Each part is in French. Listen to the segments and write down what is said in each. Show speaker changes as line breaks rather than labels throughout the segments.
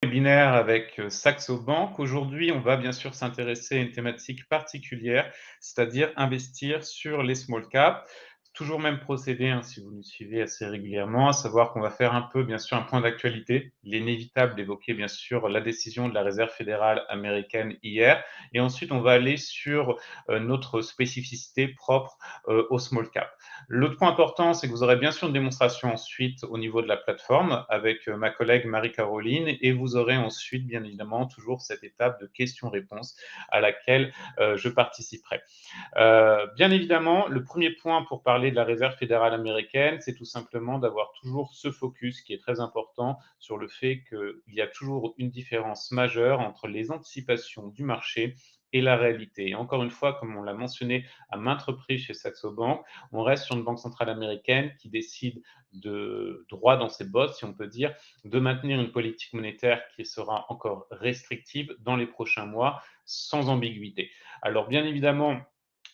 Webinaire avec Saxo Bank. Aujourd'hui, on va bien sûr s'intéresser à une thématique particulière, c'est-à-dire investir sur les small caps. Toujours même procédé, hein, si vous nous suivez assez régulièrement, à savoir qu'on va faire un peu, bien sûr, un point d'actualité. Il est inévitable d'évoquer, bien sûr, la décision de la Réserve fédérale américaine hier. Et ensuite, on va aller sur notre spécificité propre au small cap. L'autre point important, c'est que vous aurez bien sûr une démonstration ensuite au niveau de la plateforme avec ma collègue Marie-Caroline et vous aurez ensuite, bien évidemment, toujours cette étape de questions-réponses à laquelle je participerai. Bien évidemment, le premier point pour parler de la Réserve fédérale américaine, c'est tout simplement d'avoir toujours ce focus qui est très important sur le fait qu'il y a toujours une différence majeure entre les anticipations du marché et la réalité. Et encore une fois, comme on l'a mentionné à maintes reprises chez Saxo Bank, on reste sur une banque centrale américaine qui décide de droit dans ses bottes, si on peut dire, de maintenir une politique monétaire qui sera encore restrictive dans les prochains mois, sans ambiguïté. Alors bien évidemment,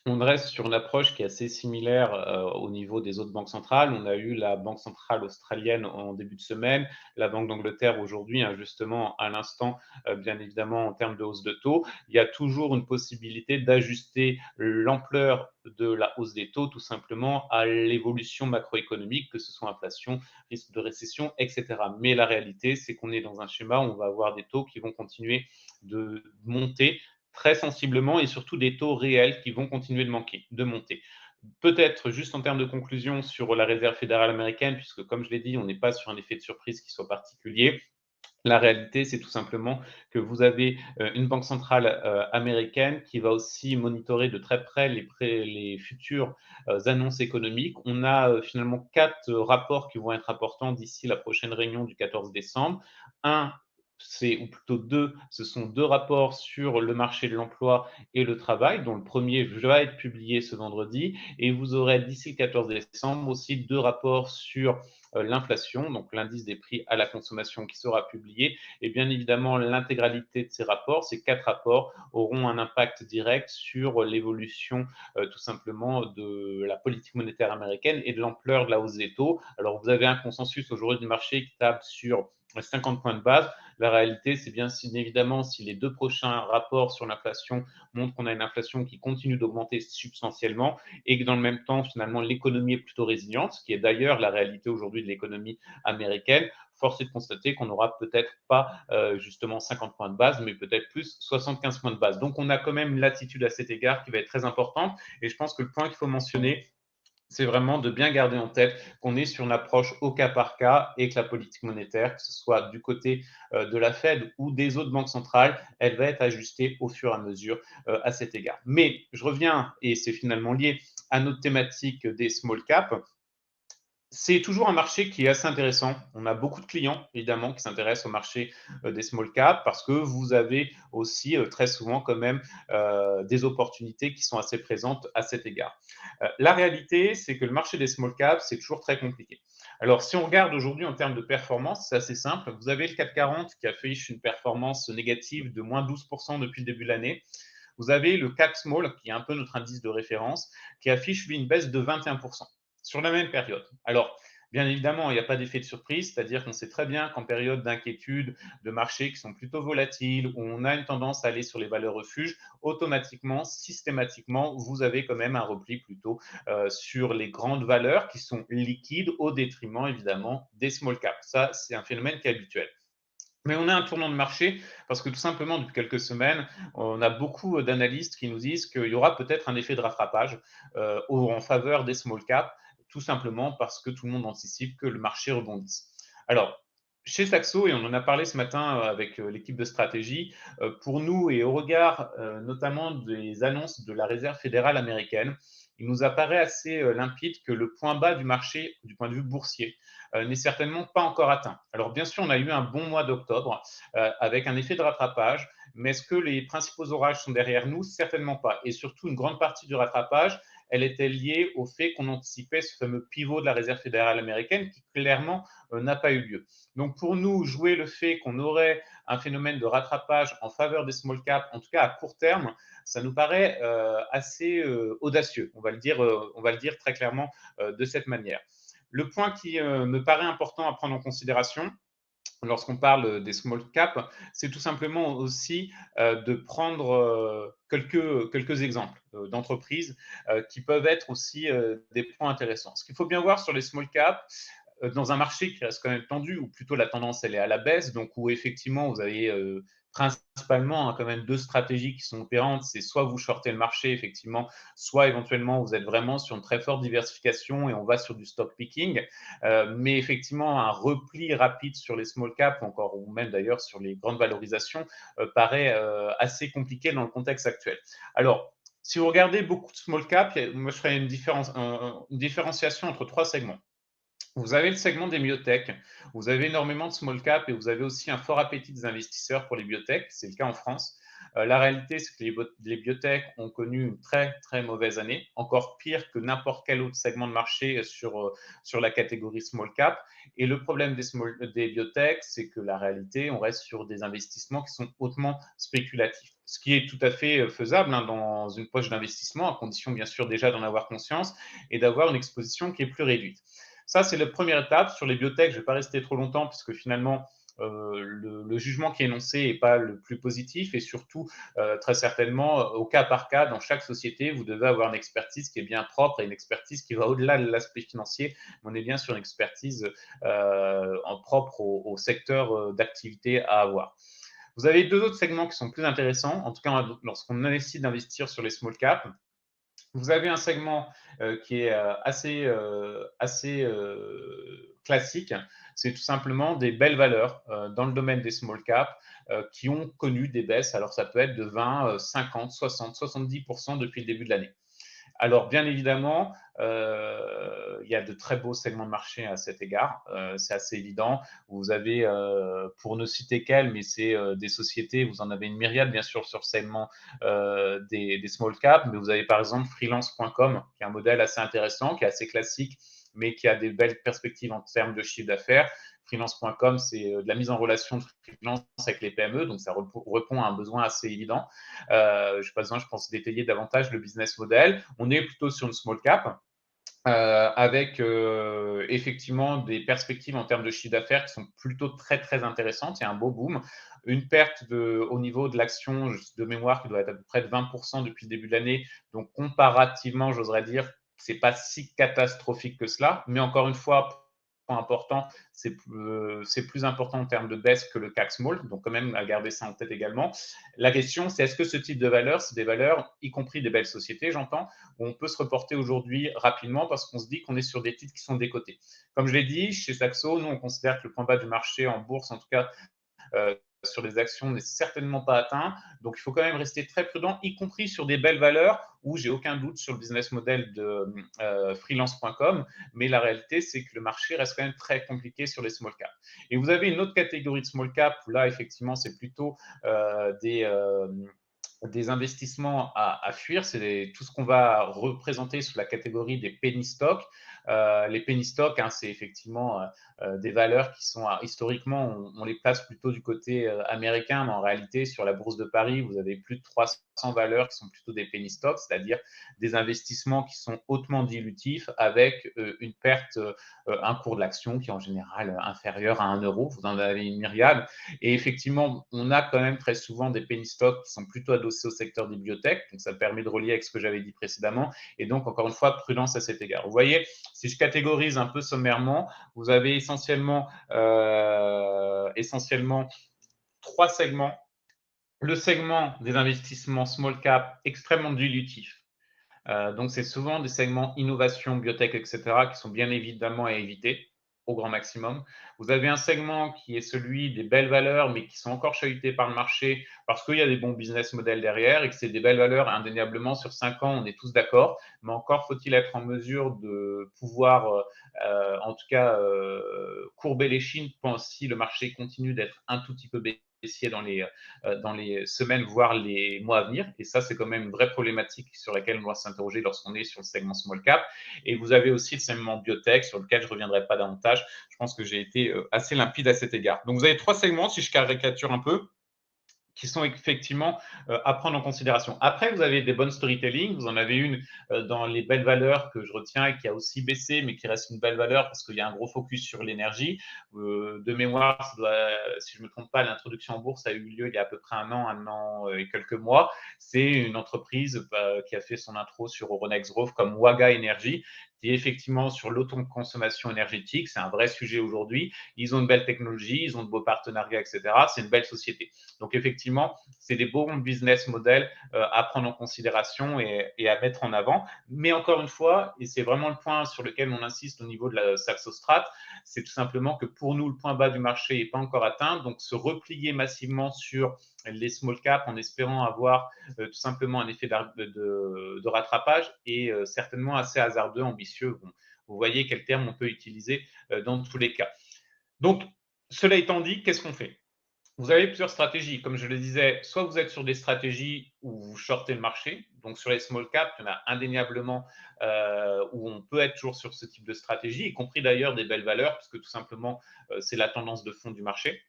on reste sur une approche qui est assez similaire au niveau des autres banques centrales. On a eu la Banque centrale australienne en début de semaine, la Banque d'Angleterre aujourd'hui, hein, justement à l'instant, bien évidemment en termes de hausse de taux. Il y a toujours une possibilité d'ajuster l'ampleur de la hausse des taux tout simplement à l'évolution macroéconomique, que ce soit inflation, risque de récession, etc. Mais la réalité, c'est qu'on est dans un schéma où on va avoir des taux qui vont continuer de monter très sensiblement et surtout des taux réels qui vont continuer de monter. Peut-être juste en termes de conclusion sur la Réserve fédérale américaine, puisque comme je l'ai dit, on n'est pas sur un effet de surprise qui soit particulier. La réalité, c'est tout simplement que vous avez une banque centrale américaine qui va aussi monitorer de très près les futures annonces économiques. On a finalement quatre rapports qui vont être importants d'ici la prochaine réunion du 14 décembre. Un, c'est, ou plutôt deux, ce sont deux rapports sur le marché de l'emploi et le travail, dont le premier va être publié ce vendredi. Et vous aurez d'ici le 14 décembre aussi deux rapports sur l'inflation, donc l'indice des prix à la consommation qui sera publié. Et bien évidemment, l'intégralité de ces rapports, ces quatre rapports, auront un impact direct sur l'évolution tout simplement de la politique monétaire américaine et de l'ampleur de la hausse des taux. Alors, vous avez un consensus aujourd'hui du marché qui table sur 50 points de base. La réalité, c'est bien évidemment si les deux prochains rapports sur l'inflation montrent qu'on a une inflation qui continue d'augmenter substantiellement et que dans le même temps, finalement, l'économie est plutôt résiliente, ce qui est d'ailleurs la réalité aujourd'hui de l'économie américaine. Force est de constater qu'on n'aura peut-être pas justement 50 points de base, mais peut-être plus 75 points de base. Donc on a quand même une latitude à cet égard qui va être très importante. Et je pense que le point qu'il faut mentionner, c'est vraiment de bien garder en tête qu'on est sur une approche au cas par cas et que la politique monétaire, que ce soit du côté de la Fed ou des autres banques centrales, elle va être ajustée au fur et à mesure à cet égard. Mais je reviens, et c'est finalement lié à notre thématique des small caps. C'est toujours un marché qui est assez intéressant. On a beaucoup de clients, évidemment, qui s'intéressent au marché des small caps parce que vous avez aussi très souvent quand même des opportunités qui sont assez présentes à cet égard. La réalité, c'est que le marché des small caps, c'est toujours très compliqué. Alors, si on regarde aujourd'hui en termes de performance, c'est assez simple. Vous avez le CAC 40 qui affiche une performance négative de moins 12% depuis le début de l'année. Vous avez le CAC Small, qui est un peu notre indice de référence, qui affiche lui une baisse de 21% sur la même période. Alors, bien évidemment, il n'y a pas d'effet de surprise, c'est-à-dire qu'on sait très bien qu'en période d'inquiétude, de marchés qui sont plutôt volatiles, où on a une tendance à aller sur les valeurs refuges, automatiquement, systématiquement, vous avez quand même un repli plutôt sur les grandes valeurs qui sont liquides au détriment évidemment des small caps. Ça, c'est un phénomène qui est habituel. Mais on a un tournant de marché parce que tout simplement, depuis quelques semaines, on a beaucoup d'analystes qui nous disent qu'il y aura peut-être un effet de rattrapage en faveur des small caps, tout simplement parce que tout le monde anticipe que le marché rebondisse. Alors, chez Saxo, et on en a parlé ce matin avec l'équipe de stratégie, pour nous et au regard notamment des annonces de la Réserve fédérale américaine, il nous apparaît assez limpide que le point bas du marché, du point de vue boursier, n'est certainement pas encore atteint. Alors bien sûr, on a eu un bon mois d'octobre avec un effet de rattrapage, mais est-ce que les principaux orages sont derrière nous? Certainement pas. Et surtout, une grande partie du rattrapage, elle était liée au fait qu'on anticipait ce fameux pivot de la Réserve fédérale américaine qui clairement n'a pas eu lieu. Donc pour nous, jouer le fait qu'on aurait un phénomène de rattrapage en faveur des small caps, en tout cas à court terme, ça nous paraît assez audacieux. On va le dire très clairement de cette manière. Le point qui me paraît important à prendre en considération, lorsqu'on parle des small caps, c'est tout simplement aussi de prendre quelques exemples d'entreprises qui peuvent être aussi des points intéressants. Ce qu'il faut bien voir sur les small caps, dans un marché qui reste quand même tendu, ou plutôt la tendance elle est à la baisse, donc où effectivement vous avez principalement quand même deux stratégies qui sont opérantes, c'est soit vous shortez le marché effectivement, soit éventuellement vous êtes vraiment sur une très forte diversification et on va sur du stock picking, mais effectivement un repli rapide sur les small caps, encore ou même d'ailleurs sur les grandes valorisations, paraît assez compliqué dans le contexte actuel. Alors, si vous regardez beaucoup de small caps, moi je ferais une différenciation entre trois segments. Vous avez le segment des biotech, vous avez énormément de small cap et vous avez aussi un fort appétit des investisseurs pour les biotech, c'est le cas en France. La réalité, c'est que les biotech ont connu une très très mauvaise année, encore pire que n'importe quel autre segment de marché sur la catégorie small cap. Et le problème des biotech, c'est que la réalité, on reste sur des investissements qui sont hautement spéculatifs. Ce qui est tout à fait faisable dans une poche d'investissement, à condition bien sûr déjà d'en avoir conscience et d'avoir une exposition qui est plus réduite. Ça, c'est la première étape. Sur les biotech, je ne vais pas rester trop longtemps puisque finalement, le jugement qui est énoncé n'est pas le plus positif et surtout, très certainement, au cas par cas, dans chaque société, vous devez avoir une expertise qui est bien propre et une expertise qui va au-delà de l'aspect financier. On est bien sur une expertise en propre au secteur d'activité à avoir. Vous avez deux autres segments qui sont plus intéressants, en tout cas lorsqu'on décide d'investir sur les small caps. Vous avez un segment qui est assez classique. C'est tout simplement des belles valeurs dans le domaine des small caps qui ont connu des baisses. Alors, ça peut être de 20, 50, 60, 70% depuis le début de l'année. Alors, bien évidemment, il y a de très beaux segments de marché à cet égard. C'est assez évident. Vous avez, pour ne citer qu'elles, mais c'est des sociétés, vous en avez une myriade, bien sûr, sur le segment des small caps, mais vous avez par exemple freelance.com, qui est un modèle assez intéressant, qui est assez classique, mais qui a des belles perspectives en termes de chiffre d'affaires. Freelance.com, c'est de la mise en relation de freelance avec les PME, donc ça répond à un besoin assez évident. Je pas besoin, je pense, d'étayer davantage le business model. On est plutôt sur une small cap. Avec effectivement des perspectives en termes de chiffre d'affaires qui sont plutôt très très intéressantes. Il y a un beau boom, une perte au niveau de l'action de mémoire qui doit être à peu près de 20% depuis le début de l'année. Donc comparativement, j'oserais dire, c'est pas si catastrophique que cela. Mais encore une fois, point important, c'est plus important en termes de baisse que le CAC Small, donc quand même à garder ça en tête également. La question, c'est est-ce que ce type de valeurs, c'est des valeurs, y compris des belles sociétés, j'entends, où on peut se reporter aujourd'hui rapidement parce qu'on se dit qu'on est sur des titres qui sont décotés. Comme je l'ai dit, chez Saxo, nous, on considère que le point bas du marché en bourse, en tout cas, sur les actions n'est certainement pas atteint. Donc, il faut quand même rester très prudent, y compris sur des belles valeurs où j'ai aucun doute sur le business model de freelance.com. Mais la réalité, c'est que le marché reste quand même très compliqué sur les small caps. Et vous avez une autre catégorie de small caps où là, effectivement, c'est plutôt des investissements à fuir, c'est tout ce qu'on va représenter sous la catégorie des penny stocks. Les penny stocks, hein, c'est effectivement des valeurs qui sont historiquement, on les place plutôt du côté américain, mais en réalité, sur la bourse de Paris, vous avez plus de 300 valeurs qui sont plutôt des penny stocks, c'est-à-dire des investissements qui sont hautement dilutifs avec une perte, un cours de l'action qui est en général inférieur à 1 euro. Vous en avez une myriade. Et effectivement, on a quand même très souvent des penny stocks qui sont plutôt adossés au secteur des biotech. Donc, ça permet de relier avec ce que j'avais dit précédemment. Et donc, encore une fois, prudence à cet égard. Vous voyez, si je catégorise un peu sommairement, vous avez essentiellement trois segments. Le segment des investissements small cap extrêmement dilutif. Donc, c'est souvent des segments innovation, biotech, etc., qui sont bien évidemment à éviter au grand maximum. Vous avez un segment qui est celui des belles valeurs, mais qui sont encore chahutées par le marché parce qu'il y a des bons business models derrière et que c'est des belles valeurs indéniablement sur 5 ans, on est tous d'accord. Mais encore faut-il être en mesure de pouvoir, en tout cas, courber les chines si le marché continue d'être un tout petit peu baissier dans les semaines, voire les mois à venir. Et ça, c'est quand même une vraie problématique sur laquelle on doit s'interroger lorsqu'on est sur le segment small cap. Et vous avez aussi le segment biotech sur lequel je ne reviendrai pas davantage. Je pense que j'ai été assez limpide à cet égard. Donc, vous avez trois segments, si je caricature un peu. qui sont effectivement à prendre en considération. Après, vous avez des bonnes storytelling. Vous en avez une dans les belles valeurs que je retiens et qui a aussi baissé, mais qui reste une belle valeur parce qu'il y a un gros focus sur l'énergie. De mémoire, si je ne me trompe pas, l'introduction en bourse a eu lieu il y a à peu près un an et quelques mois. C'est une entreprise qui a fait son intro sur Euronext Growth comme Waga Energy, qui est effectivement sur l'autoconsommation énergétique. C'est un vrai sujet aujourd'hui. Ils ont une belle technologie, ils ont de beaux partenariats, etc. C'est une belle société. Donc, effectivement, c'est des bons business models à prendre en considération et à mettre en avant. Mais encore une fois, et c'est vraiment le point sur lequel on insiste au niveau de la Saxo Strat, c'est tout simplement que pour nous, le point bas du marché n'est pas encore atteint. Donc, se replier massivement sur les small caps en espérant avoir tout simplement un effet de rattrapage est certainement assez hasardeux, ambitieux. Bon, vous voyez quel terme on peut utiliser dans tous les cas. Donc, cela étant dit, qu'est-ce qu'on fait? Vous avez plusieurs stratégies. Comme je le disais, soit vous êtes sur des stratégies où vous shortez le marché. Donc, sur les small caps, il y en a indéniablement où on peut être toujours sur ce type de stratégie, y compris d'ailleurs des belles valeurs, puisque tout simplement, c'est la tendance de fond du marché.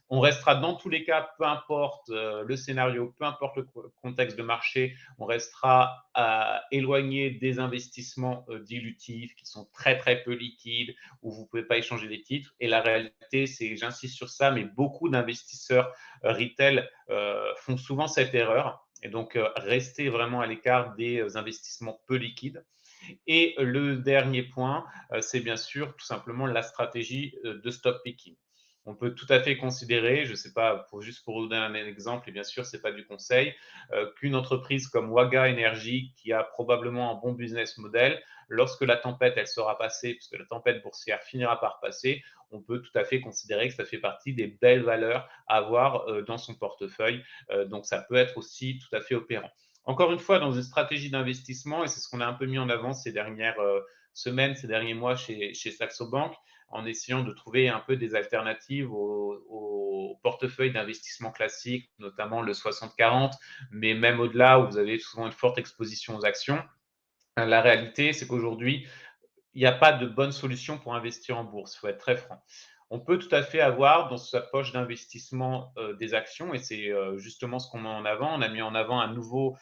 On restera dans tous les cas, peu importe le scénario, peu importe le contexte de marché, on restera éloigné des investissements dilutifs qui sont très très peu liquides, où vous ne pouvez pas échanger des titres. Et la réalité, c'est, j'insiste sur ça, mais beaucoup d'investisseurs retail font souvent cette erreur. Et donc, rester vraiment à l'écart des investissements peu liquides. Et le dernier point, c'est bien sûr tout simplement la stratégie de stock picking. On peut tout à fait considérer, je ne sais pas, juste pour vous donner un exemple, et bien sûr, ce n'est pas du conseil, qu'une entreprise comme Waga Energy, qui a probablement un bon business model, lorsque la tempête, elle sera passée, puisque la tempête boursière finira par passer, on peut tout à fait considérer que ça fait partie des belles valeurs à avoir dans son portefeuille. Donc, ça peut être aussi tout à fait opérant. Encore une fois, dans une stratégie d'investissement, et c'est ce qu'on a un peu mis en avant ces dernières semaines, ces derniers mois chez Saxo Bank, en essayant de trouver un peu des alternatives au portefeuille d'investissement classique, notamment le 60-40, mais même au-delà où vous avez souvent une forte exposition aux actions. La réalité, c'est qu'aujourd'hui, il n'y a pas de bonne solution pour investir en bourse, il faut être très franc. On peut tout à fait avoir dans sa poche d'investissement des actions et c'est justement ce qu'on met en avant. On a mis en avant un nouveau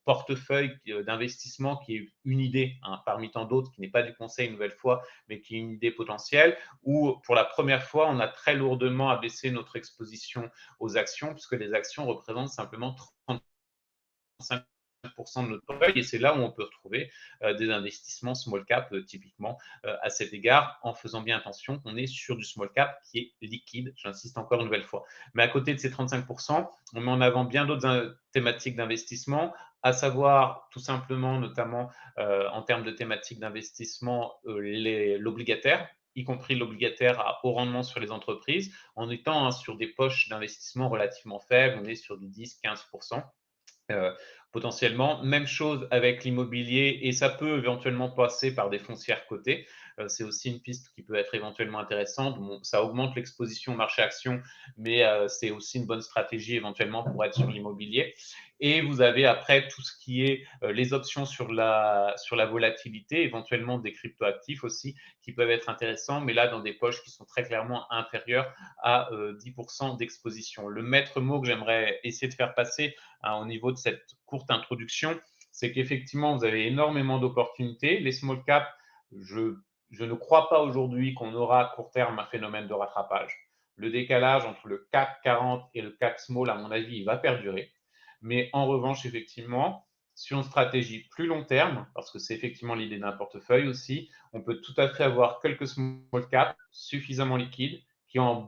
portefeuille d'investissement qui est une idée parmi tant d'autres, qui n'est pas du conseil une nouvelle fois, mais qui est une idée potentielle, où pour la première fois, on a très lourdement abaissé notre exposition aux actions, puisque les actions représentent simplement 35% de notre portefeuille et c'est là où on peut retrouver des investissements small cap typiquement à cet égard en faisant bien attention qu'on est sur du small cap qui est liquide, j'insiste encore une nouvelle fois. Mais à côté de ces 35%, on met en avant bien d'autres thématiques d'investissement, à savoir tout simplement notamment en termes de thématiques d'investissement l'obligataire, y compris l'obligataire à haut rendement sur les entreprises, en étant sur des poches d'investissement relativement faibles, on est sur du 10-15%. Potentiellement. Même chose avec l'immobilier et ça peut éventuellement passer par des foncières cotées. C'est aussi une piste qui peut être éventuellement intéressante. Bon, ça augmente l'exposition au marché action, mais c'est aussi une bonne stratégie éventuellement pour être sur l'immobilier. Et vous avez après tout ce qui est les options sur la volatilité, éventuellement des cryptoactifs aussi qui peuvent être intéressants, mais là dans des poches qui sont très clairement inférieures à 10% d'exposition. Le maître mot que j'aimerais essayer de faire passer au niveau de cette courte introduction, c'est qu'effectivement, vous avez énormément d'opportunités. Les small caps, je ne crois pas aujourd'hui qu'on aura à court terme un phénomène de rattrapage. Le décalage entre le CAC 40 et le CAC Small, à mon avis, il va perdurer. Mais en revanche, effectivement, sur une stratégie plus long terme, parce que c'est effectivement l'idée d'un portefeuille aussi, on peut tout à fait avoir quelques small caps suffisamment liquides qui ont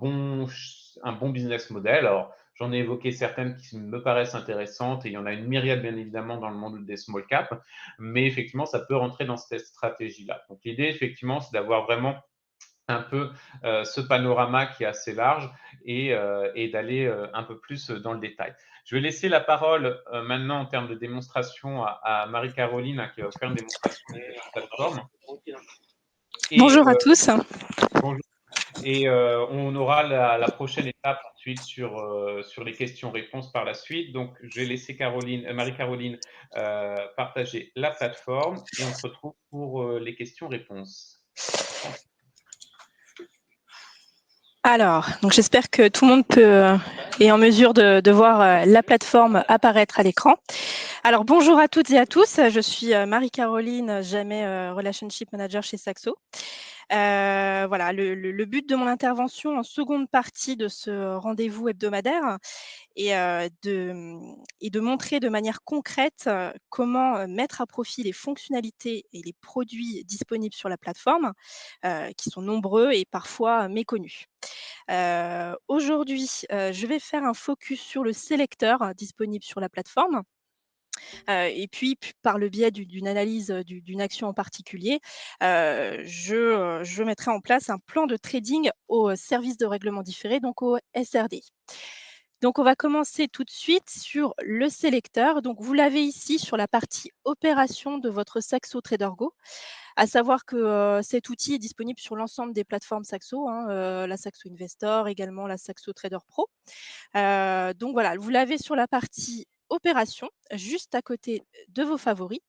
un bon business model. Alors, j'en ai évoqué certaines qui me paraissent intéressantes et il y en a une myriade, bien évidemment, dans le monde des small caps, mais effectivement, ça peut rentrer dans cette stratégie-là. Donc, l'idée, effectivement, c'est d'avoir vraiment un peu ce panorama qui est assez large et d'aller un peu plus dans le détail. Je vais laisser la parole maintenant en termes de démonstration à Marie-Caroline qui va faire une démonstration de cette plateforme.
Et, bonjour à tous.
Bonjour. Et on aura la prochaine étape ensuite sur les questions-réponses par la suite. Donc, je vais laisser Marie-Caroline partager la plateforme et on se retrouve pour les questions-réponses.
Alors, donc j'espère que tout le monde peut est en mesure de voir la plateforme apparaître à l'écran. Alors, bonjour à toutes et à tous. Je suis Marie-Caroline Jamet, Relationship Manager chez Saxo. Voilà, le but de mon intervention en seconde partie de ce rendez-vous hebdomadaire est de montrer de manière concrète comment mettre à profit les fonctionnalités et les produits disponibles sur la plateforme, qui sont nombreux et parfois méconnus. Aujourd'hui, je vais faire un focus sur le sélecteur disponible sur la plateforme. Et puis par le biais d'une analyse, d'une action en particulier, je mettrai en place un plan de trading au service de règlement différé, donc au SRD. Donc on va commencer tout de suite sur le sélecteur. Donc vous l'avez ici sur la partie opération de votre Saxo Trader Go. À savoir que, cet outil est disponible sur l'ensemble des plateformes Saxo, hein, la Saxo Investor, également la Saxo Trader Pro. Donc voilà, vous l'avez sur la partie opération, juste à côté de vos favoris.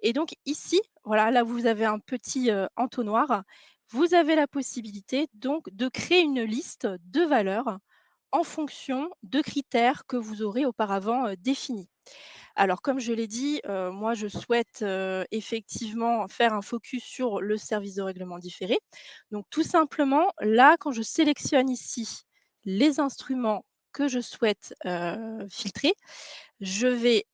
Et donc ici, voilà, là vous avez un petit, entonnoir. Vous avez la possibilité donc de créer une liste de valeurs en fonction de critères que vous aurez auparavant, définis. Alors comme je l'ai dit, moi je souhaite, effectivement faire un focus sur le service de règlement différé. Donc tout simplement, là, quand je sélectionne ici les instruments que je souhaite, filtrer, je vais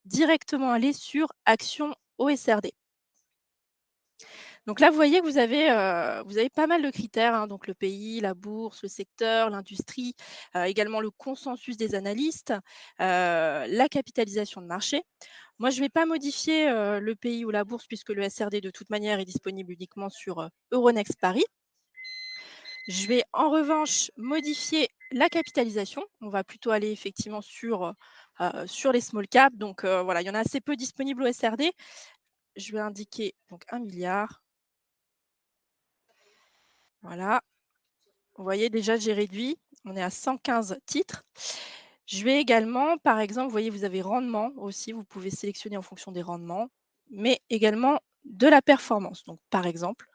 directement aller sur Action OSRD. Donc là, vous voyez que vous avez pas mal de critères, hein, donc le pays, la bourse, le secteur, l'industrie, également le consensus des analystes, la capitalisation de marché. Moi, je ne vais pas modifier, le pays ou la bourse puisque le SRD de toute manière est disponible uniquement sur, Euronext Paris. Je vais en revanche modifier la capitalisation. On va plutôt aller effectivement sur les small caps. Donc, voilà, il y en a assez peu disponibles au SRD. Je vais indiquer donc 1 000 000 000. Voilà. Vous voyez déjà, j'ai réduit. On est à 115 titres. Je vais également, par exemple, vous voyez, vous avez rendement aussi. Vous pouvez sélectionner en fonction des rendements, mais également de la performance. Donc, par exemple,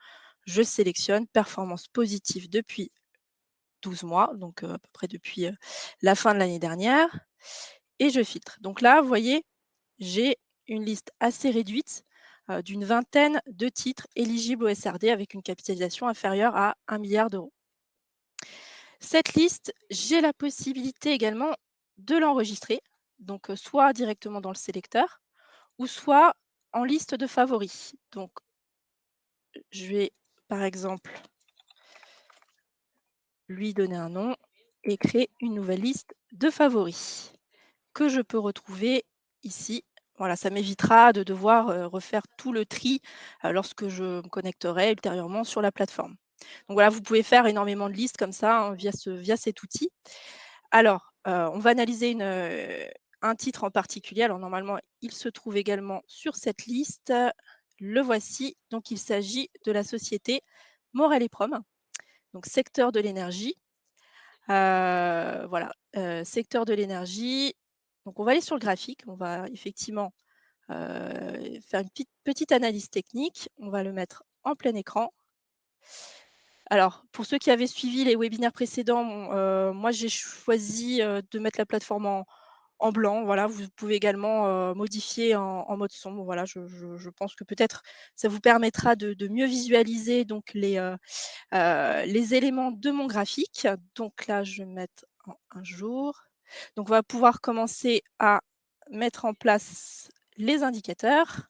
je sélectionne performance positive depuis 12 mois, donc à peu près depuis la fin de l'année dernière, et je filtre. Donc là, vous voyez, j'ai une liste assez réduite d'une vingtaine de titres éligibles au SRD avec une capitalisation inférieure à 1 milliard d'euros. Cette liste, j'ai la possibilité également de l'enregistrer, donc soit directement dans le sélecteur ou soit en liste de favoris. Donc, je vais par exemple lui donner un nom et créer une nouvelle liste de favoris que je peux retrouver ici. Voilà, ça m'évitera de devoir refaire tout le tri lorsque je me connecterai ultérieurement sur la plateforme. Donc voilà, vous pouvez faire énormément de listes comme ça, hein, via cet outil. Alors, on va analyser un titre en particulier. Alors normalement, il se trouve également sur cette liste. Le voici. Donc il s'agit de la société Morel et Prom, donc secteur de l'énergie. Voilà, secteur de l'énergie. Donc on va aller sur le graphique. On va effectivement, faire une petite analyse technique. On va le mettre en plein écran. Alors, pour ceux qui avaient suivi les webinaires précédents, moi j'ai choisi, de mettre la plateforme en blanc. Voilà, vous pouvez également, modifier en mode sombre. Voilà, je pense que peut-être ça vous permettra de mieux visualiser donc les éléments de mon graphique. Donc là, je vais mettre en un jour. Donc on va pouvoir commencer à mettre en place les indicateurs.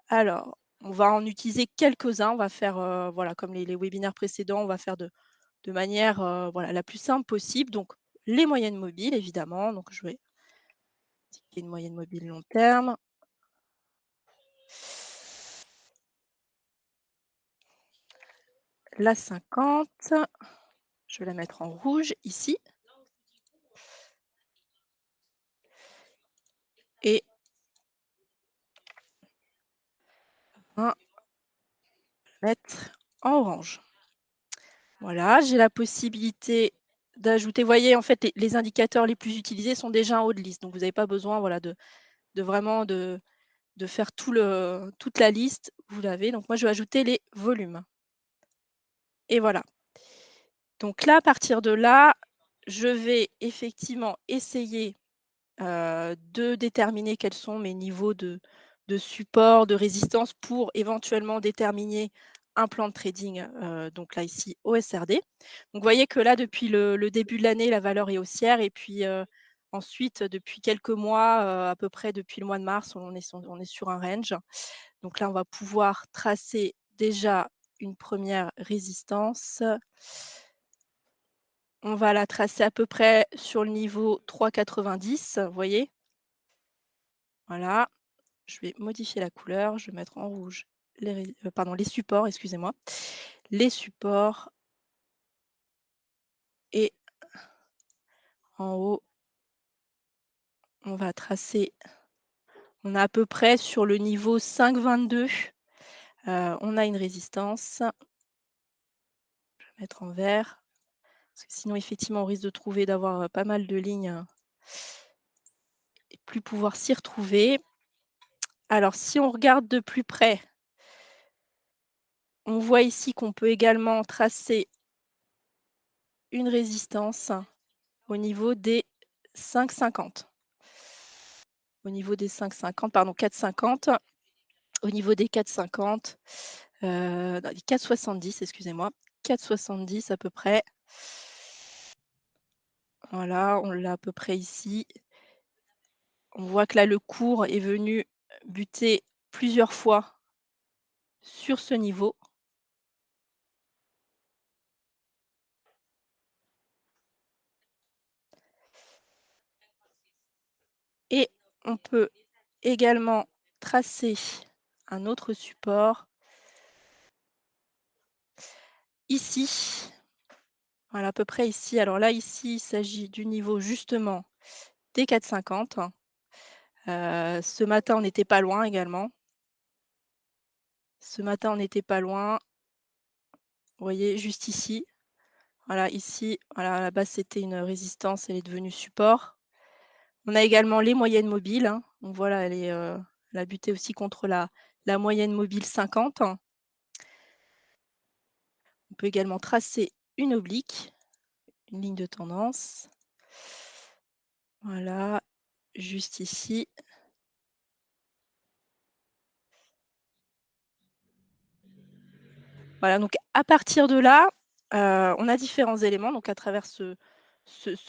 Alors, on va en utiliser quelques-uns. On va faire, voilà, comme les webinaires précédents, on va faire de manière, voilà, la plus simple possible. Donc, les moyennes mobiles, évidemment. Donc, je vais indiquer une moyenne mobile long terme. La 50, je vais la mettre en rouge ici. Et un mettre en orange. Voilà, j'ai la possibilité d'ajouter, vous voyez, en fait, les indicateurs les plus utilisés sont déjà en haut de liste. Donc, vous n'avez pas besoin, voilà, de vraiment de faire toute la liste. Vous l'avez. Donc, moi, je vais ajouter les volumes. Et voilà. Donc là, à partir de là, je vais effectivement essayer, de déterminer quels sont mes niveaux de support, de résistance pour éventuellement déterminer un plan de trading, donc là ici au SRD. Donc vous voyez que là depuis le début de l'année, la valeur est haussière et puis, ensuite depuis quelques mois, à peu près depuis le mois de mars, on est sur un range. Donc là, on va pouvoir tracer déjà une première résistance. On va la tracer à peu près sur le niveau 3,90, vous voyez? Voilà. Je vais modifier la couleur, je vais mettre en rouge les supports, excusez-moi. Les supports et en haut, on va tracer on a à peu près sur le niveau 5,22, on a une résistance. Je vais mettre en vert, parce que sinon effectivement on risque de trouver d'avoir, pas mal de lignes, et plus pouvoir s'y retrouver. Alors si on regarde de plus près, on voit ici qu'on peut également tracer une résistance au niveau des 5,50. Au niveau des 5,50 pardon 4,50. Au niveau des 4,50, non des 4,70 excusez-moi, 4,70 à peu près. Voilà, on l'a à peu près ici. On voit que là, le cours est venu buter plusieurs fois sur ce niveau et on peut également tracer un autre support ici. Voilà, à peu près ici. Alors là, ici, il s'agit du niveau justement des 4,50. Ce matin, on n'était pas loin également. Ce matin, on n'était pas loin. Vous voyez juste ici. Voilà, ici, voilà, à la base, c'était une résistance, elle est devenue support. On a également les moyennes mobiles, hein. Donc voilà, elle a buté aussi contre la moyenne mobile 50. On peut également tracer une oblique, une ligne de tendance. Voilà, juste ici. Voilà, donc à partir de là, on a différents éléments donc à travers ce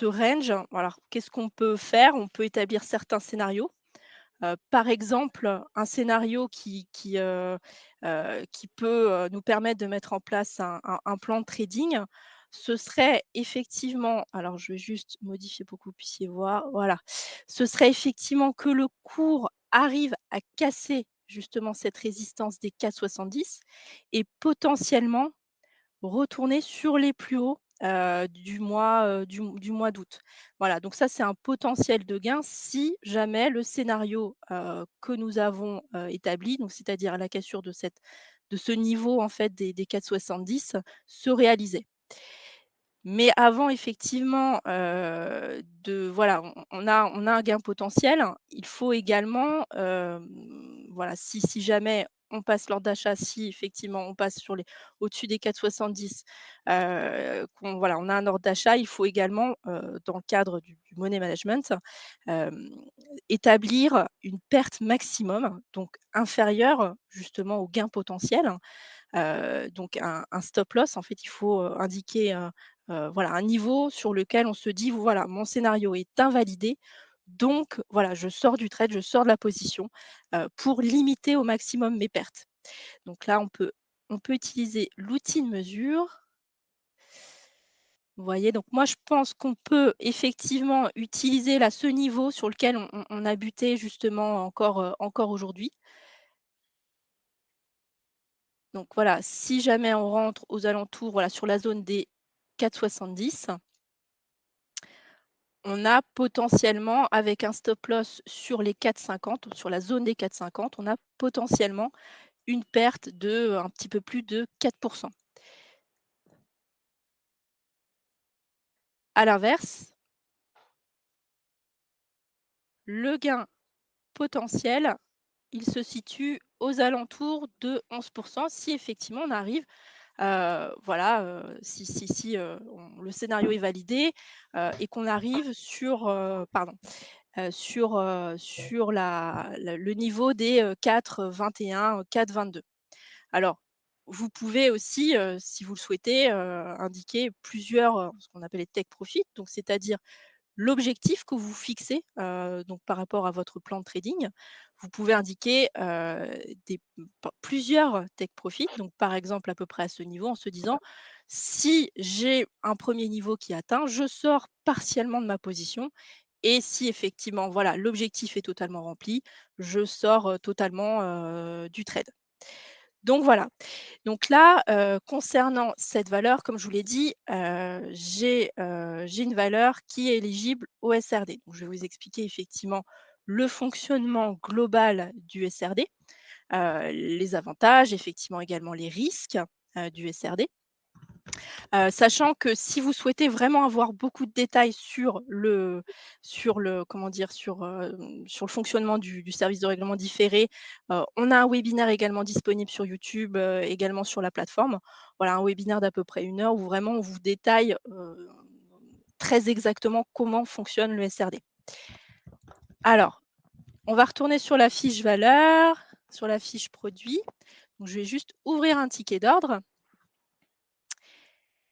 range. Voilà, qu'est-ce qu'on peut faire? On peut établir certains scénarios. Par exemple, un scénario qui peut, nous permettre de mettre en place un plan de trading, ce serait effectivement alors je vais juste modifier pour que vous puissiez voir, voilà. Ce serait effectivement que le cours arrive à casser justement cette résistance des 4,70 et potentiellement retourner sur les plus hauts, du mois d'août. Voilà, donc ça, c'est un potentiel de gain si jamais le scénario, que nous avons, établi, donc c'est-à-dire la cassure de ce niveau en fait des 4,70 se réalisait. Mais avant effectivement, de voilà, on a un gain potentiel. Il faut également, voilà, si jamais on passe l'ordre d'achat, si effectivement on passe sur les au-dessus des 4,70, qu'on voilà, on a un ordre d'achat, il faut également, dans le cadre du money management, hem, établir une perte maximum, donc inférieure justement au gain potentiel. Donc un stop loss, en fait, il faut, indiquer, voilà, un niveau sur lequel on se dit: «Voilà, mon scénario est invalidé, donc voilà, je sors du trade, je sors de la position», pour limiter au maximum mes pertes. Donc là, on peut utiliser l'outil de mesure. Vous voyez? Donc moi, je pense qu'on peut effectivement utiliser là, ce niveau sur lequel on a buté justement encore aujourd'hui. Donc voilà, si jamais on rentre aux alentours, voilà, sur la zone des 4,70, on a potentiellement, avec un stop loss sur les 4,50, sur la zone des 4,50, on a potentiellement une perte de, un petit peu plus de 4. À l'inverse, le gain potentiel, il se situe aux alentours de 11 si effectivement on arrive Voilà, le scénario est validé, et qu'on arrive sur le niveau des, 4,21, 4,22. Alors, vous pouvez aussi, si vous le souhaitez, indiquer plusieurs, ce qu'on appelle les take profit, donc c'est-à-dire l'objectif que vous fixez, donc par rapport à votre plan de trading. Vous pouvez indiquer, plusieurs take profit, donc par exemple à peu près à ce niveau en se disant: «Si j'ai un premier niveau qui est atteint, je sors partiellement de ma position et si effectivement, voilà, l'objectif est totalement rempli, je sors, totalement, du trade». Donc voilà. Donc là, concernant cette valeur, comme je vous l'ai dit, j'ai une valeur qui est éligible au SRD. Donc je vais vous expliquer effectivement le fonctionnement global du SRD, les avantages, effectivement également les risques, du SRD. Sachant que si vous souhaitez vraiment avoir beaucoup de détails sur le comment dire? Sur le fonctionnement du service de règlement différé, on a un webinaire également disponible sur YouTube, également sur la plateforme. Voilà, un webinaire d'à peu près 1 heure où vraiment on vous détaille, très exactement comment fonctionne le SRD. Alors, on va retourner sur la fiche valeur, sur la fiche produit. Donc je vais juste ouvrir un ticket d'ordre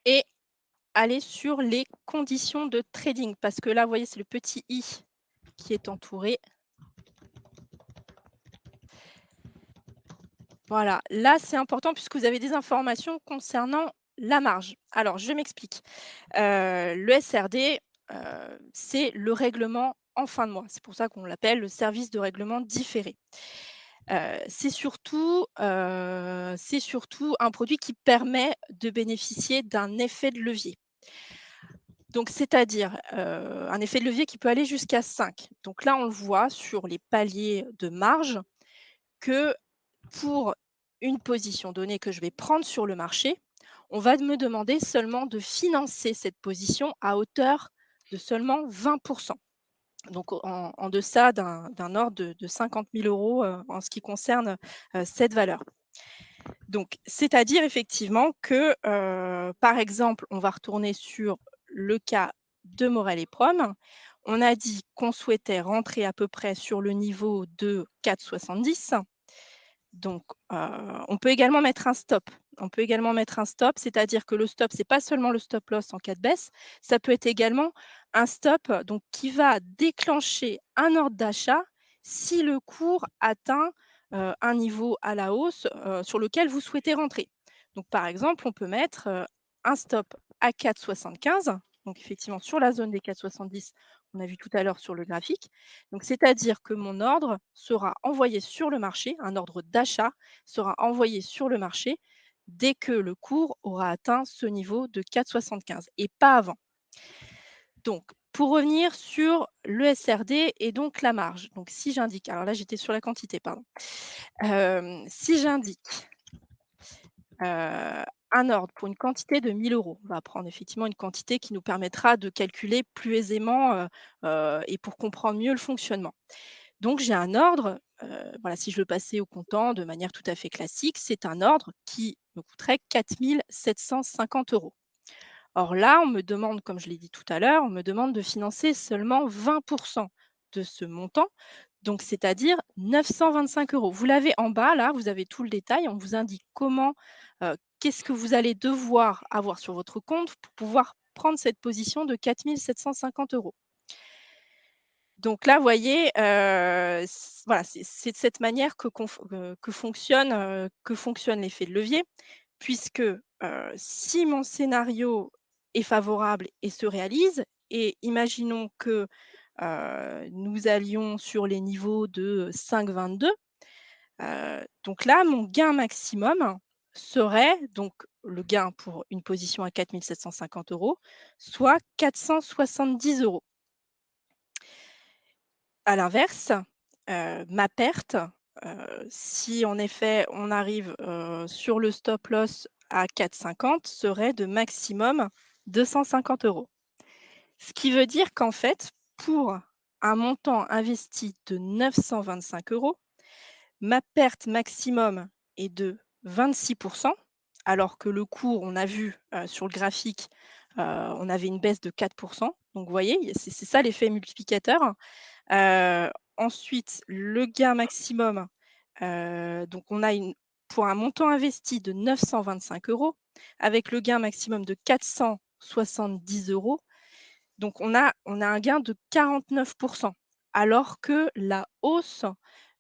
et aller sur les conditions de trading parce que là, vous voyez, c'est le petit i qui est entouré. Voilà, là, c'est important puisque vous avez des informations concernant la marge. Alors, je m'explique. Le SRD, c'est le règlement en fin de mois. C'est pour ça qu'on l'appelle le service de règlement différé. C'est surtout un produit qui permet de bénéficier d'un effet de levier. Donc c'est-à-dire, un effet de levier qui peut aller jusqu'à 5. Donc là, on le voit sur les paliers de marge que pour une position donnée que je vais prendre sur le marché, on va me demander seulement de financer cette position à hauteur de seulement 20. Donc en deçà d'un ordre de 50 000 €, en ce qui concerne, cette valeur. Donc c'est-à-dire effectivement que, par exemple, on va retourner sur le cas de Morel et Prom. On a dit qu'on souhaitait rentrer à peu près sur le niveau de 4,70. Donc, on peut également mettre un stop. On peut également mettre un stop, c'est-à-dire que le stop, c'est pas seulement le stop loss en cas de baisse, ça peut être également un stop, donc qui va déclencher un ordre d'achat si le cours atteint, un niveau à la hausse, sur lequel vous souhaitez rentrer. Donc par exemple, on peut mettre, un stop à 4,75, donc effectivement sur la zone des 4,70 qu'on a vu tout à l'heure sur le graphique. Donc, c'est-à-dire que mon ordre sera envoyé sur le marché, un ordre d'achat sera envoyé sur le marché dès que le cours aura atteint ce niveau de 4,75 et pas avant. Donc, pour revenir sur le SRD et donc la marge. Donc, si j'indique, alors là j'étais sur la quantité, pardon. Si j'indique un ordre pour une quantité de 1 000 €, on va prendre effectivement une quantité qui nous permettra de calculer plus aisément, et pour comprendre mieux le fonctionnement. Donc j'ai un ordre, voilà, si je veux passer au comptant de manière tout à fait classique, c'est un ordre qui me coûterait 4 750 €. Or là, on me demande, comme je l'ai dit tout à l'heure, on me demande de financer seulement 20 de ce montant, donc c'est-à-dire 925 €. Vous l'avez en bas là, vous avez tout le détail, on vous indique comment, qu'est-ce que vous allez devoir avoir sur votre compte pour pouvoir prendre cette position de 4 750 €. Donc là, vous voyez, voilà, c'est de cette manière que fonctionne l'effet de levier puisque, si mon scénario est favorable et se réalise et imaginons que, nous allions sur les niveaux de 5,22, donc là, mon gain maximum serait donc le gain pour une position à 4 750 €, soit 470 €. À l'inverse, ma perte, si en effet on arrive, sur le stop loss à 4,50 serait de maximum 250 €. Ce qui veut dire qu'en fait, pour un montant investi de 925 €, ma perte maximum est de 26 %. alors que le cours, on a vu, sur le graphique, on avait une baisse de 4. Donc vous voyez, c'est ça l'effet multiplicateur. Heu, Ensuite, le gain maximum, donc on a pour un montant investi de 925 euros, avec le gain maximum de 470 euros. Donc on a un gain de 49, alors que la hausse,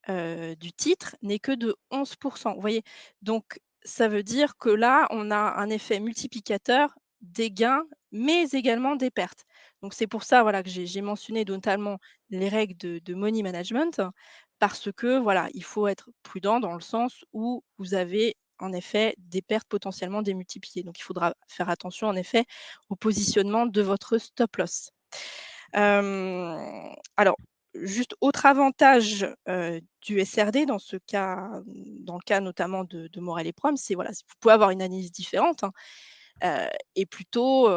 du titre n'est que de 11. Vous voyez? Donc ça veut dire que là, on a un effet multiplicateur des gains, mais également des pertes. Donc c'est pour ça, voilà, que j'ai mentionné notamment les règles de money management, parce que, voilà, il faut être prudent dans le sens où vous avez en effet des pertes potentiellement démultipliées. Donc il faudra faire attention en effet au positionnement de votre stop loss. Alors, juste autre avantage, du SRD dans ce cas, dans le cas notamment de Morel et Prom, c'est voilà, vous pouvez avoir une analyse différente, hein, et plutôt,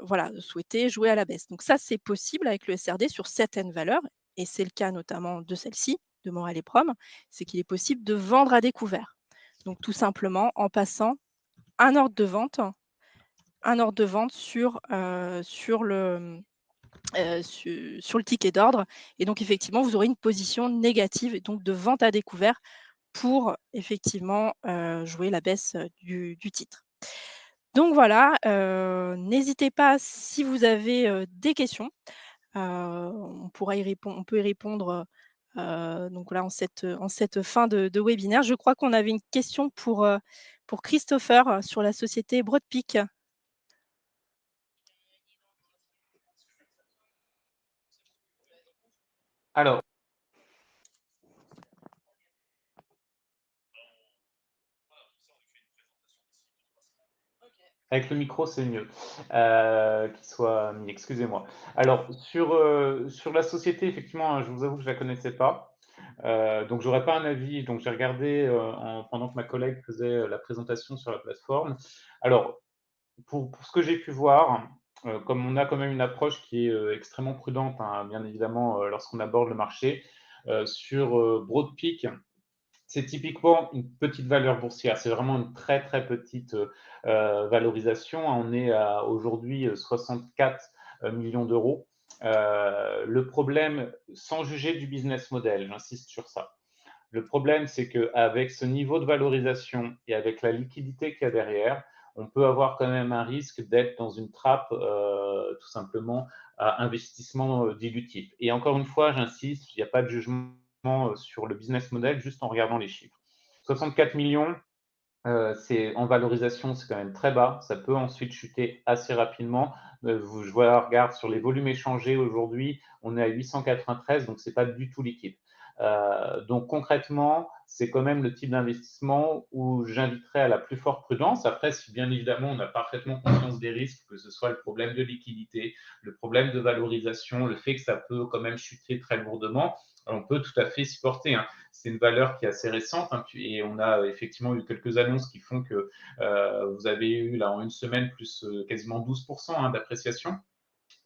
voilà, souhaiter jouer à la baisse. Donc ça, c'est possible avec le SRD sur certaines valeurs et c'est le cas notamment de celle-ci, de Morel et Prom, c'est qu'il est possible de vendre à découvert. Donc tout simplement en passant un ordre de vente un ordre de vente sur le, sur le ticket d'ordre et donc effectivement, vous aurez une position négative et donc de vente à découvert pour effectivement, jouer la baisse, du titre. Donc voilà, n'hésitez pas si vous avez, des questions, on peut y répondre, donc là en cette fin de webinaire. Je crois qu'on avait une question pour Christopher, sur la société Broadpeak.
Alors, avec le micro, c'est mieux, qu'il soit mis, excusez-moi. Alors sur la société, effectivement, hein, je vous avoue que je la connaissais pas, donc j'aurais pas un avis. Donc j'ai regardé, pendant que ma collègue faisait, la présentation sur la plateforme. Alors pour ce que j'ai pu voir, comme on a quand même une approche qui est, extrêmement prudente, hein, bien évidemment, lorsqu'on aborde le marché, sur, Broadpeak, c'est typiquement une petite valeur boursière. C'est vraiment une très, très petite, valorisation. On est à aujourd'hui, 64 millions d'euros. Le problème, sans juger du business model, j'insiste sur ça. Le problème, c'est qu'avec ce niveau de valorisation et avec la liquidité qu'il y a derrière, on peut avoir quand même un risque d'être dans une trappe, tout simplement, à investissement dilutif. Et encore une fois, j'insiste, il n'y a pas de jugement sur le business model, juste en regardant les chiffres. 64 millions, c'est en valorisation, c'est quand même très bas. Ça peut ensuite chuter assez rapidement. Je vois, regarde sur les volumes échangés aujourd'hui, on est à 893, donc c'est pas du tout liquide. Donc concrètement, c'est quand même le type d'investissement où j'inviterais à la plus forte prudence. Après, si bien évidemment on a parfaitement conscience des risques, que ce soit le problème de liquidité, le problème de valorisation, le fait que ça peut quand même chuter très lourdement, on peut tout à fait s'y porter, hein. C'est une valeur qui est assez récente, hein, et on a effectivement eu quelques annonces qui font que vous avez eu là en une semaine plus quasiment 12%, hein, d'appréciation,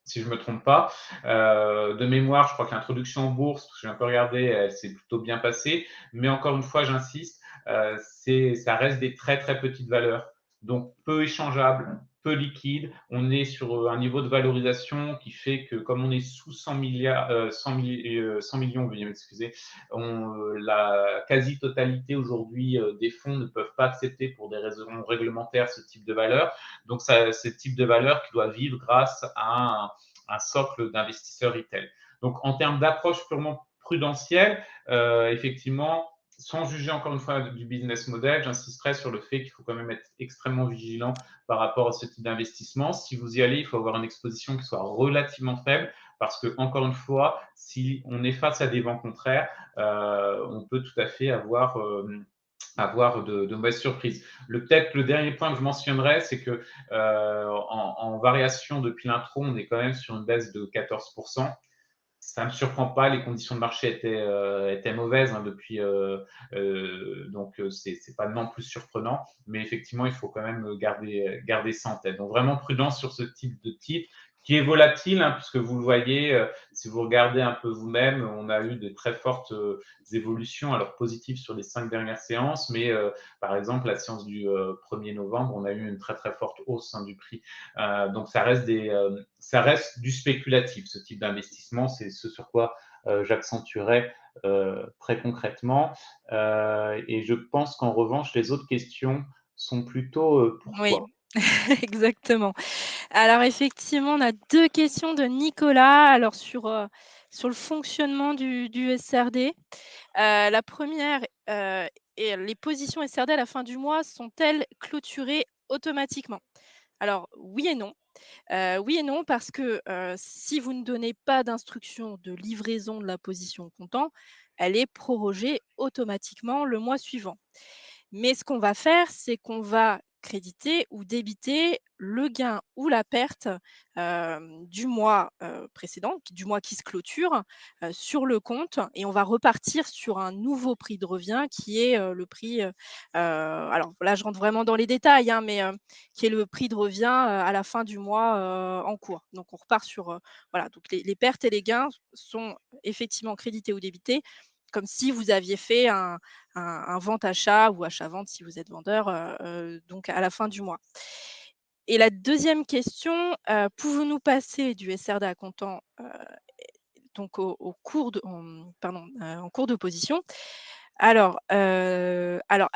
si je ne me trompe pas. De mémoire, je crois que l'introduction en bourse, parce que j'ai un peu regardé, elle s'est plutôt bien passée. Mais encore une fois, j'insiste, ça reste des très très petites valeurs, donc peu échangeables, peu liquides. On est sur un niveau de valorisation qui fait que, comme on est sous 100 milliards, 100 millions, veuillez m'excuser, la quasi-totalité aujourd'hui des fonds ne peuvent pas accepter pour des raisons réglementaires ce type de valeur. Donc, ce type de valeur qui doit vivre grâce à un socle d'investisseurs retail. Donc, en termes d'approche purement prudentielle, effectivement, sans juger encore une fois du business model, j'insisterai sur le fait qu'il faut quand même être extrêmement vigilant par rapport à ce type d'investissement. Si vous y allez, il faut avoir une exposition qui soit relativement faible parce que, encore une fois, si on est face à des vents contraires, on peut tout à fait avoir de mauvaises surprises. Peut-être le dernier point que je mentionnerai, c'est que en variation depuis l'intro, on est quand même sur une baisse de 14%. Ça ne me surprend pas, les conditions de marché étaient mauvaises, hein, depuis, donc c'est pas non plus surprenant, mais effectivement, il faut quand même garder ça en tête. Donc vraiment prudence sur ce type de titre qui est volatile, hein, puisque vous le voyez, si vous regardez un peu vous-même, on a eu de très fortes évolutions, alors positives sur les 5 dernières séances, mais par exemple, la séance du 1er novembre, on a eu une très très forte hausse, hein, du prix. Donc ça reste du spéculatif, ce type d'investissement, c'est ce sur quoi j'accentuerais très concrètement. Et je pense qu'en revanche, les autres questions sont plutôt
Oui,
pourquoi.
exactement. Alors effectivement, on a 2 questions de Nicolas, alors sur le fonctionnement du SRD. La première, est: les positions SRD à la fin du mois sont-elles clôturées automatiquement? Alors oui et non. Oui et non parce que, si vous ne donnez pas d'instruction de livraison de la position au comptant, elle est prorogée automatiquement le mois suivant. Mais ce qu'on va faire, c'est qu'on va créditer ou débiter le gain ou la perte, du mois, précédent, du mois qui se clôture, sur le compte et on va repartir sur un nouveau prix de revient qui est, le prix, alors là, je rentre vraiment dans les détails, hein, mais, qui est le prix de revient, à la fin du mois, en cours. Donc on repart sur, voilà, donc les pertes et les gains sont effectivement crédités ou débités comme si vous aviez fait un vente-achat ou achat-vente si vous êtes vendeur, donc à la fin du mois. Et la deuxième question, pouvons-nous passer du SRD à comptant, donc au cours de pardon, en cours de position? Alors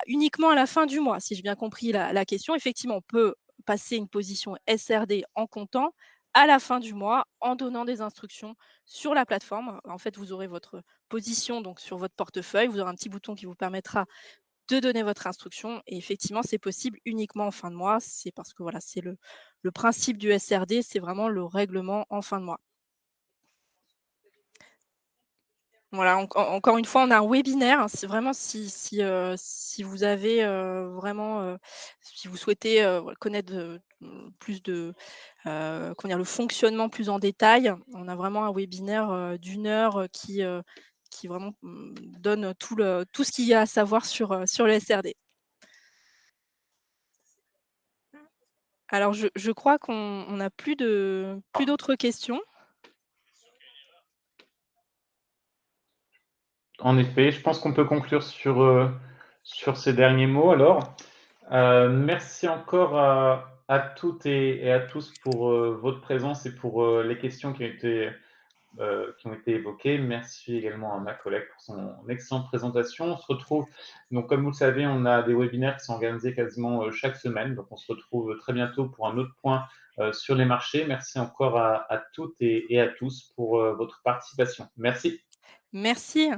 uniquement à la fin du mois, si j'ai bien compris la question. Effectivement, on peut passer une position SRD en comptant à la fin du mois en donnant des instructions sur la plateforme. En fait, vous aurez votre position donc sur votre portefeuille, vous aurez un petit bouton qui vous permettra de donner votre instruction et effectivement, c'est possible uniquement en fin de mois. C'est parce que voilà, c'est le principe du SRD, c'est vraiment le règlement en fin de mois. Voilà, encore une fois, on a un webinaire, hein, c'est vraiment si vous avez, vraiment, si vous souhaitez, voilà, connaître plus de, comment dire? Le fonctionnement plus en détail, on a vraiment un webinaire, d'1 heure, qui vraiment, donne tout ce qu'il y a à savoir sur le SRD. Alors je crois qu'on n'a plus d'autres questions.
En effet, je pense qu'on peut conclure sur ces derniers mots alors. Merci encore à toutes et à tous pour votre présence et pour les questions qui ont été évoquées. Merci également à ma collègue pour son excellente présentation. On se retrouve, donc comme vous le savez, on a des webinaires qui sont organisés quasiment chaque semaine. Donc on se retrouve très bientôt pour un autre point sur les marchés. Merci encore à toutes et à tous pour votre participation. Merci.
Merci.